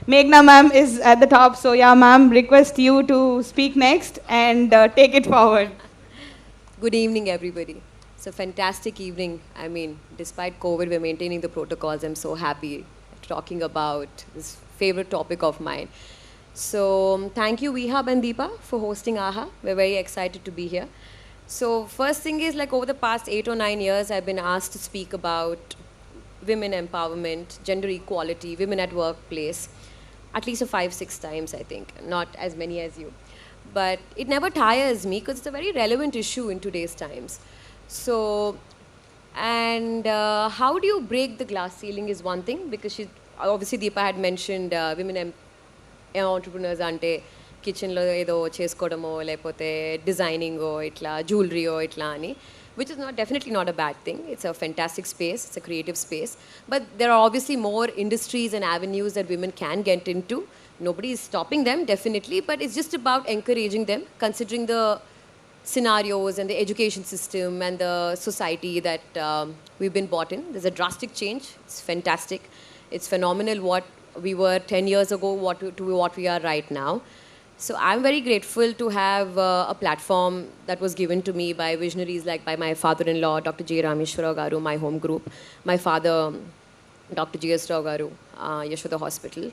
Meghna ma'am is at the top, so yeah, ma'am, request you to speak next and take it forward. Good evening, everybody. It's a fantastic evening. I mean, despite COVID, we're maintaining the protocols. I'm so happy talking about this favorite topic of mine. So, thank you, Vihab and Deepa, for hosting AHA. We're very excited to be here. So, first thing is, like, over the past 8 or 9 years, I've been asked to speak about women empowerment, gender equality, women at workplace, at least 5, 6 times, I think, not as many as you. But it never tires me because it's a very relevant issue in today's times. So, and how do you break the glass ceiling is one thing, because obviously Deepa had mentioned women entrepreneurs ante కిచెన్లో ఏదో చేసుకోవడమో లేకపోతే డిజైనింగో ఇట్లా జ్యువెలరీయో ఇట్లా అని, which is not definitely not a bad thing. It's a fantastic space. It's a creative space. But there are obviously more industries and avenues that women can get into. Nobody is stopping them, definitely, but it's just about encouraging them, considering the scenarios and the education system and the society that we've been brought in. There's a drastic change. It's fantastic. It's phenomenal what we were 10 years ago to what we are right now. So I'm very grateful to have a platform that was given to me by visionaries like by my father-in-law, Dr. J. Rameshwara Garu, my home group, my father, Dr. G.S. Rao Garu, Yashoda Hospital.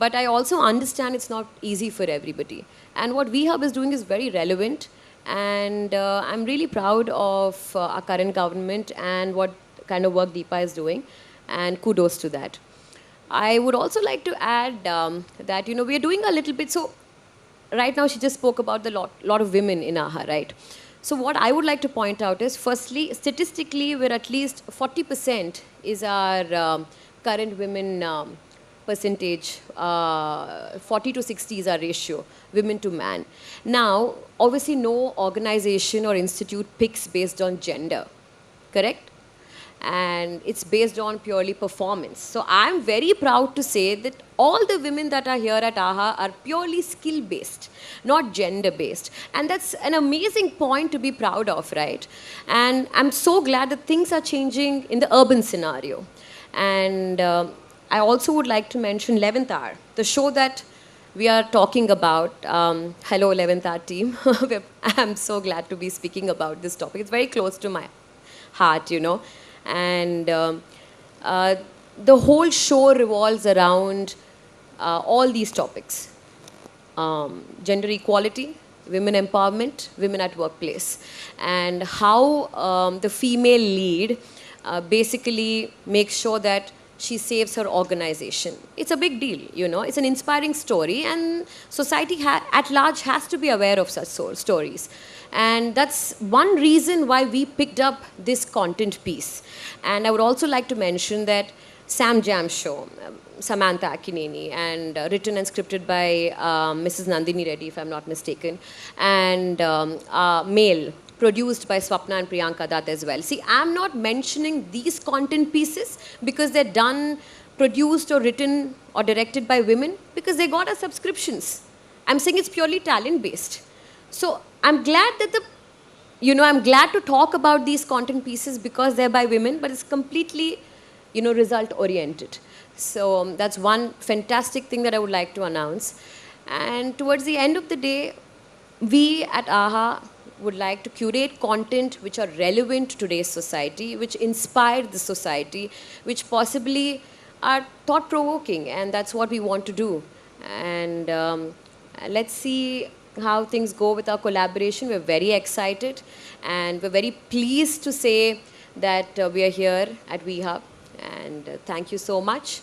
But I also understand it's not easy for everybody. And what VHub is doing is very relevant. And I'm really proud of our current government and what kind of work Deepa is doing. And kudos to that. I would also like to add that, we are doing a little bit. So right now she just spoke about the lot of women in AHA, right? So what I would like to point out is, firstly, statistically, we're at least 40% is our current women percentage. 40 to 60 is our ratio, women to man. Now, obviously, no organization or institute picks based on gender, correct? And it's based on purely performance. So I'm very proud to say that all the women that are here at AHA are purely skill based, not gender based. And that's an amazing point to be proud of, right? And I'm so glad that things are changing in the urban scenario. And I also would like to mention 11th Hour, the show that we are talking about. Hello, 11th Hour team. I'm so glad to be speaking about this topic. It's very close to my heart, and the whole show revolves around all these topics: gender equality, women empowerment, women at workplace, and how the female lead basically makes sure that she saves her organization. It's a big deal, It's an inspiring story, and society at large has to be aware of such stories. And that's one reason why we picked up this content piece. And I would also like to mention that Sam Jam Show, Samantha Akineni, and written and scripted by Mrs. Nandini Reddy, if I'm not mistaken, and Male, produced by Swapna and Priyanka Dutt as well. See, I'm not mentioning these content pieces because they're done, produced or written or directed by women, because they got our subscriptions. I'm saying it's purely talent based. So I'm glad that I'm glad to talk about these content pieces because they're by women, but it's completely, result oriented. So that's one fantastic thing that I would like to announce. And towards the end of the day, we at AHA would like to curate content which are relevant to today's society, which inspire the society, which possibly are thought-provoking, and that's what we want to do. And let's see how things go with our collaboration. We're very excited, and we're very pleased to say that we are here at VHub. And thank you so much.